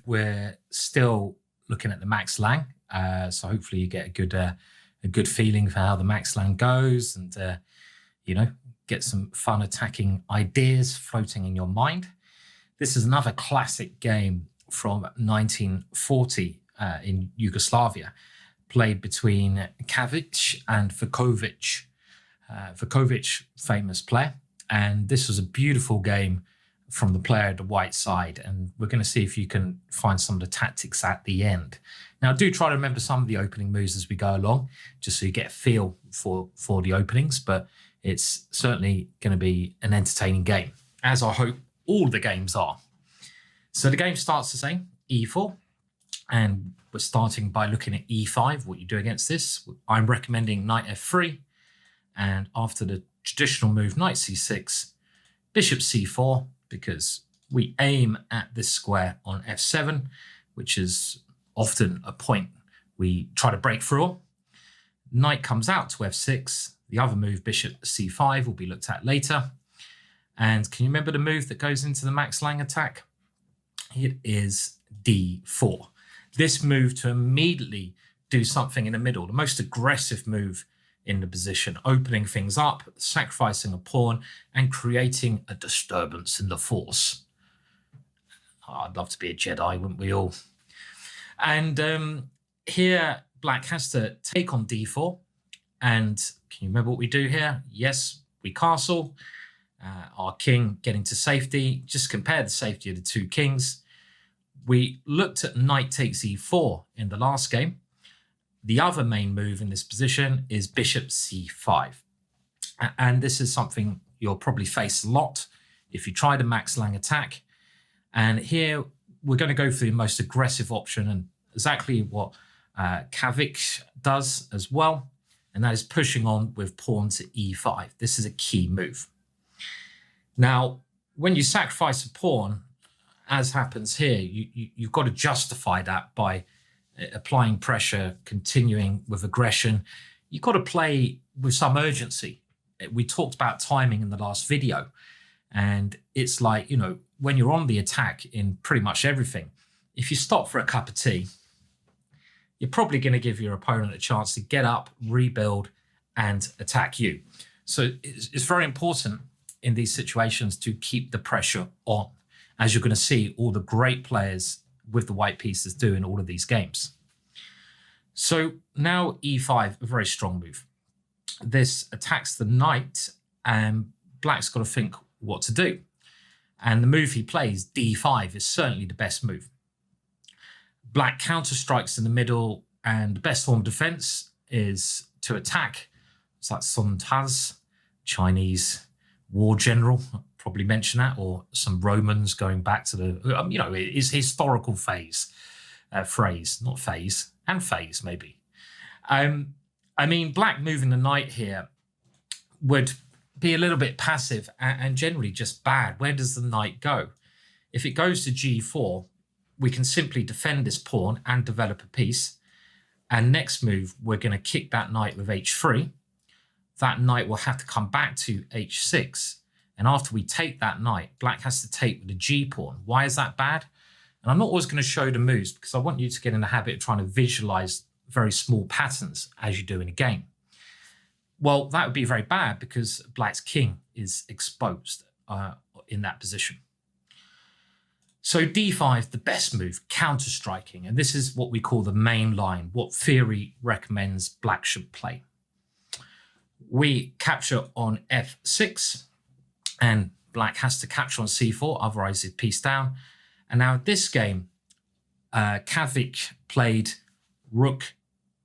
We're still looking at the max lang, so hopefully you get a good feeling for how the max lang goes, and you know, get some fun attacking ideas floating in your mind. This is another classic game from 1940 in Yugoslavia, played between Kazic and Vukovic. Vukovic, famous player, and this was a beautiful game from the player at the white side, and we're going to see if you can find some of the tactics at the end. Now, do try to remember some of the opening moves as we go along, just so you get a feel for the openings, but it's certainly going to be an entertaining game, as I hope all the games are. So the game starts the same, e4, and we're starting by looking at e5, what you do against this. I'm recommending knight f3, and after the traditional move, knight c6, bishop c4, because we aim at this square on f7, which is often a point we try to break through. Knight comes out to f6. The other move, bishop c5, will be looked at later. And can you remember the move that goes into the max lang attack? It is d4. This move to immediately do something in the middle, the most aggressive move in the position, opening things up, sacrificing a pawn, and creating a disturbance in the force. Oh, I'd love to be a Jedi, wouldn't we all? And here, black has to take on d4. And can you remember what we do here? Yes, we castle. Our king getting to safety. Just compare the safety of the two kings. We looked at knight takes e4 in the last game. The other main move in this position is bishop c5. And this is something you'll probably face a lot if you try the max lang attack. And here we're going to go for the most aggressive option, and exactly what Kazic does as well. And that is pushing on with pawn to e5. This is a key move. Now, when you sacrifice a pawn, as happens here, you've got to justify that by applying pressure, continuing with aggression. You've got to play with some urgency. We talked about timing in the last video, and it's like, you know, when you're on the attack in pretty much everything, if you stop for a cup of tea, you're probably going to give your opponent a chance to get up, rebuild, and attack you. So it's very important in these situations to keep the pressure on, as you're going to see all the great players with the white pieces do in all of these games. So now e5, a very strong move. This attacks the knight, and black's got to think what to do. And the move he plays, d5, is certainly the best move. Black counter strikes in the middle, and the best form of defense is to attack. It's like Sun Tzu, Chinese war general, probably mention that, or some Romans going back to the, you know, his historical phrase, maybe. I mean, black moving the knight here would be a little bit passive and generally just bad. Where does the knight go? If it goes to g4, we can simply defend this pawn and develop a piece. And next move, we're going to kick that knight with h3. That knight will have to come back to h6. And after we take that knight, black has to take with the g pawn. Why is that bad? And I'm not always going to show the moves because I want you to get in the habit of trying to visualize very small patterns as you do in a game. Well, that would be very bad because black's king is exposed in that position. So d5, the best move, counter-striking. And this is what we call the main line, what theory recommends black should play. We capture on f6, and black has to capture on c4, otherwise it's piece down. And now this game, Kazic played rook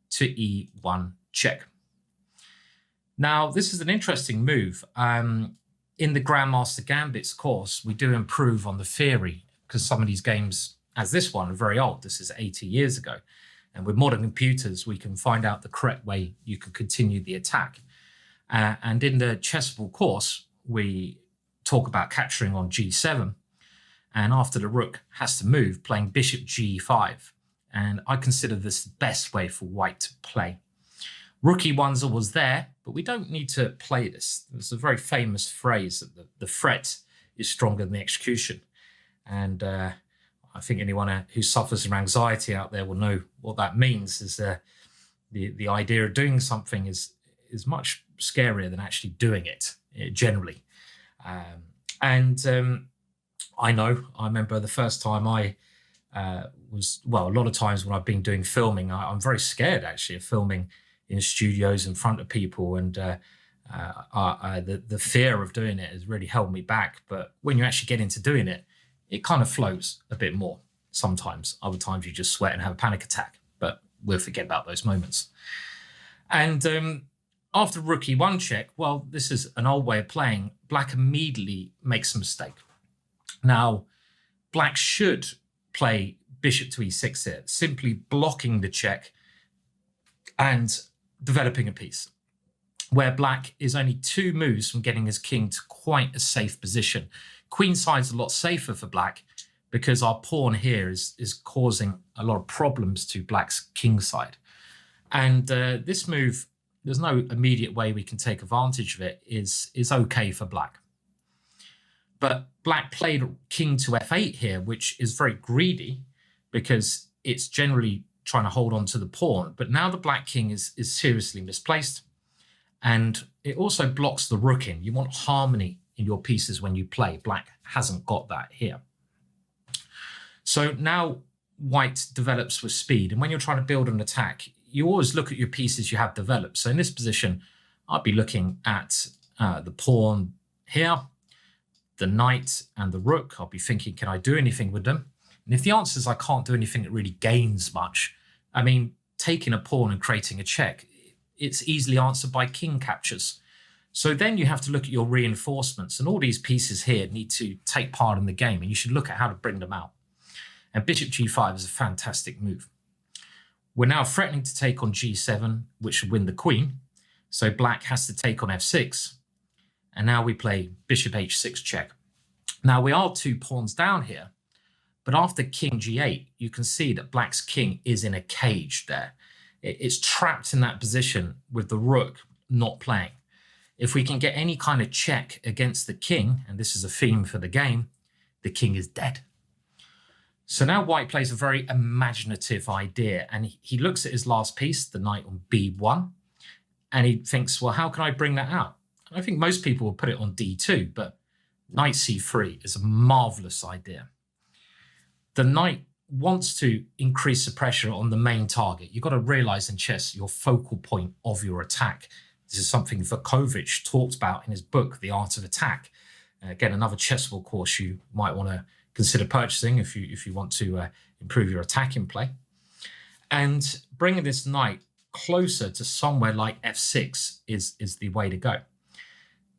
to e1 check. Now, this is an interesting move. In the Grandmaster Gambits course, we do improve on the theory, because some of these games, as this one, are very old. This is 80 years ago. And with modern computers, we can find out the correct way you can continue the attack. And in the chessable course, we talk about capturing on g7. And after the rook has to move, playing bishop g5. And I consider this the best way for white to play. Rook e1's always there, but we don't need to play this. There's a very famous phrase that the threat is stronger than the execution. And I think anyone who suffers from anxiety out there will know what that means. Is the idea of doing something is much scarier than actually doing it generally. I remember the first time I a lot of times when I've been doing filming, I'm very scared actually of filming in studios in front of people, and the fear of doing it has really held me back. But when you actually get into doing it, it kind of flows a bit more sometimes. Other times you just sweat and have a panic attack, but we'll forget about those moments. And after rook e1 check, well, this is an old way of playing. Black immediately makes a mistake. Now, black should play bishop to e6 here, simply blocking the check and developing a piece, where black is only 2 moves from getting his king to quite a safe position. Queen side's a lot safer for black because our pawn here is causing a lot of problems to black's king side. And this move, there's no immediate way we can take advantage of it, is okay for black. But black played king to f8 here, which is very greedy because it's generally trying to hold on to the pawn. But now the black king is seriously misplaced, and it also blocks the rook in. You want harmony in your pieces when you play. Black hasn't got that here. So now white develops with speed. And when you're trying to build an attack, you always look at your pieces you have developed. So in this position, I'd be looking at the pawn here, the knight and the rook. I'll be thinking, can I do anything with them? And if the answer is I can't do anything that really gains much, I mean, taking a pawn and creating a check, it's easily answered by king captures. So then you have to look at your reinforcements, and all these pieces here need to take part in the game, and you should look at how to bring them out. And bishop g5 is a fantastic move. We're now threatening to take on g7, which should win the queen. So black has to take on f6. And now we play bishop h6 check. Now we are 2 pawns down here, but after king g8, you can see that black's king is in a cage there. It's trapped in that position with the rook not playing. If we can get any kind of check against the king, and this is a theme for the game, the king is dead. So now white plays a very imaginative idea, and he looks at his last piece, the knight on b1, and he thinks, well, how can I bring that out? I think most people will put it on d2, but knight c3 is a marvelous idea. The knight wants to increase the pressure on the main target. You've got to realize in chess your focal point of your attack. This is something Vukovic talked about in his book, The Art of Attack. Again, another chessable course you might want to consider purchasing if you want to improve your attacking play. And bringing this knight closer to somewhere like f6 is the way to go.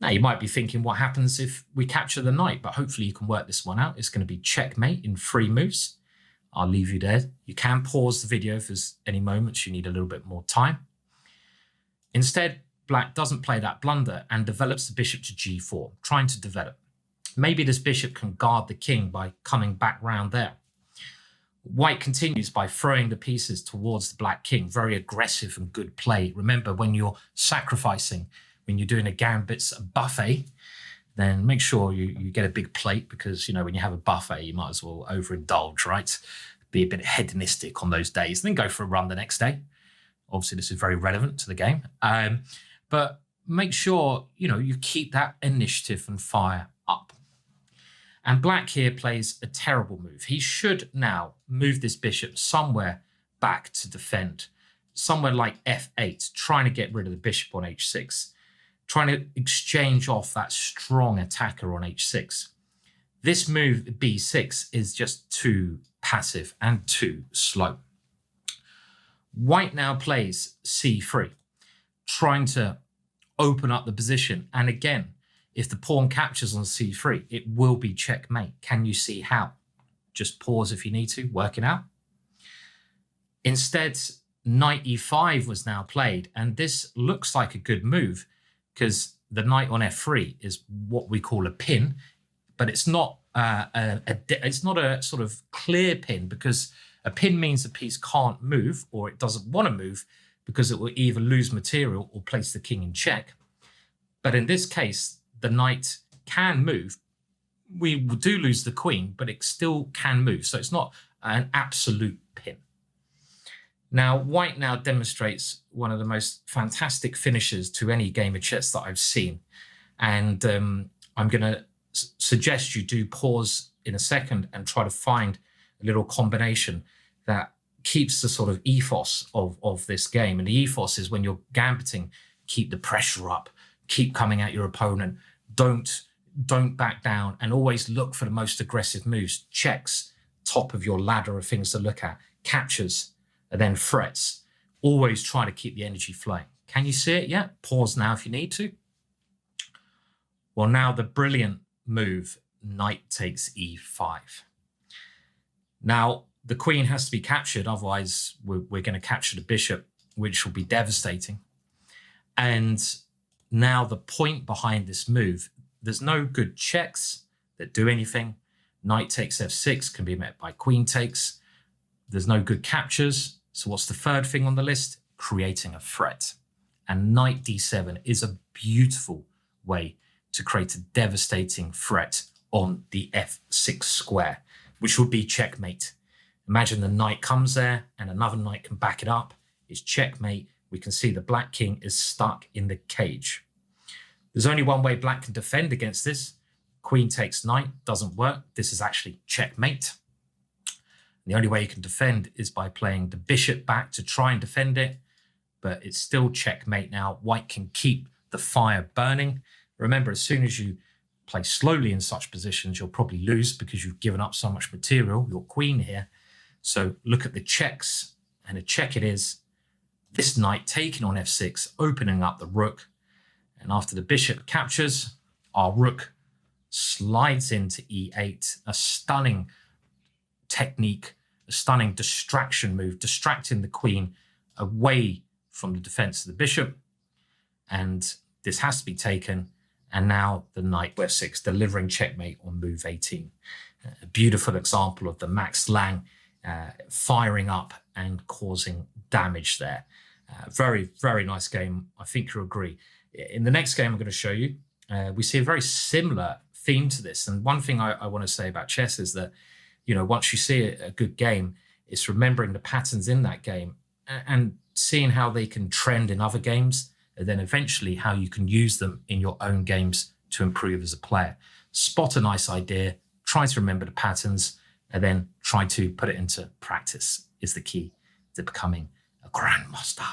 Now, you might be thinking, what happens if we capture the knight? But hopefully you can work this one out. It's going to be checkmate in 3 moves. I'll leave you there. You can pause the video if there's any moments you need a little bit more time. Instead, black doesn't play that blunder and develops the bishop to g4, trying to develop. Maybe this bishop can guard the king by coming back round there. White continues by throwing the pieces towards the black king. Very aggressive and good play. Remember, when you're sacrificing, when you're doing a gambits buffet, then make sure you get a big plate, because, you know, when you have a buffet, you might as well overindulge, right? Be a bit hedonistic on those days, then go for a run the next day. Obviously, this is very relevant to the game. But make sure, you keep that initiative and fire up. And black here plays a terrible move. He should now move this bishop somewhere back to defend, somewhere like f8, trying to get rid of the bishop on h6, trying to exchange off that strong attacker on h6. This move, b6, is just too passive and too slow. White now plays c3, trying to open up the position. And again, if the pawn captures on c3, it will be checkmate. Can you see how? Just pause if you need to, work it out. Instead, knight e5 was now played, and this looks like a good move because the knight on f3 is what we call a pin, but it's not it's not a sort of clear pin, because a pin means the piece can't move, or it doesn't want to move, because it will either lose material or place the king in check. But in this case, the knight can move, we do lose the queen, but it still can move. So it's not an absolute pin. Now, white now demonstrates one of the most fantastic finishes to any game of chess that I've seen. And I'm going to suggest you do pause in a second and try to find a little combination that keeps the sort of ethos of this game. And the ethos is when you're gambiting, keep the pressure up, keep coming at your opponent, don't back down, and always look for the most aggressive moves. Checks, top of your ladder of things to look at, captures, and then threats. Always try to keep the energy flowing. Can you see it yet? Pause now if you need to. Well, now the brilliant move, knight takes e5. Now, the queen has to be captured, otherwise we're going to capture the bishop, which will be devastating. And now the point behind this move, there's no good checks that do anything. Knight takes f6 can be met by queen takes. There's no good captures. So what's the third thing on the list? Creating a threat. And knight d7 is a beautiful way to create a devastating threat on the f6 square, which would be checkmate. Imagine the knight comes there and another knight can back it up. It's checkmate. We can see the black king is stuck in the cage. There's only one way black can defend against this. Queen takes knight, doesn't work. This is actually checkmate. The only way you can defend is by playing the bishop back to try and defend it, but it's still checkmate now. White can keep the fire burning. Remember, as soon as you play slowly in such positions, you'll probably lose because you've given up so much material, your queen here. So look at the checks, and a check it is. This knight taking on f6, opening up the rook. And after the bishop captures, our rook slides into e8, a stunning technique, a stunning distraction move, distracting the queen away from the defense of the bishop. And this has to be taken. And now the knight f6, delivering checkmate on move 18. A beautiful example of the Max Lang firing up and causing damage there. Very, very nice game. I think you'll agree. In the next game I'm going to show you, we see a very similar theme to this. And one thing I want to say about chess is that, you know, once you see a good game, it's remembering the patterns in that game and seeing how they can trend in other games, and then eventually how you can use them in your own games to improve as a player. Spot a nice idea, try to remember the patterns, and then try to put it into practice is the key to becoming a grandmaster.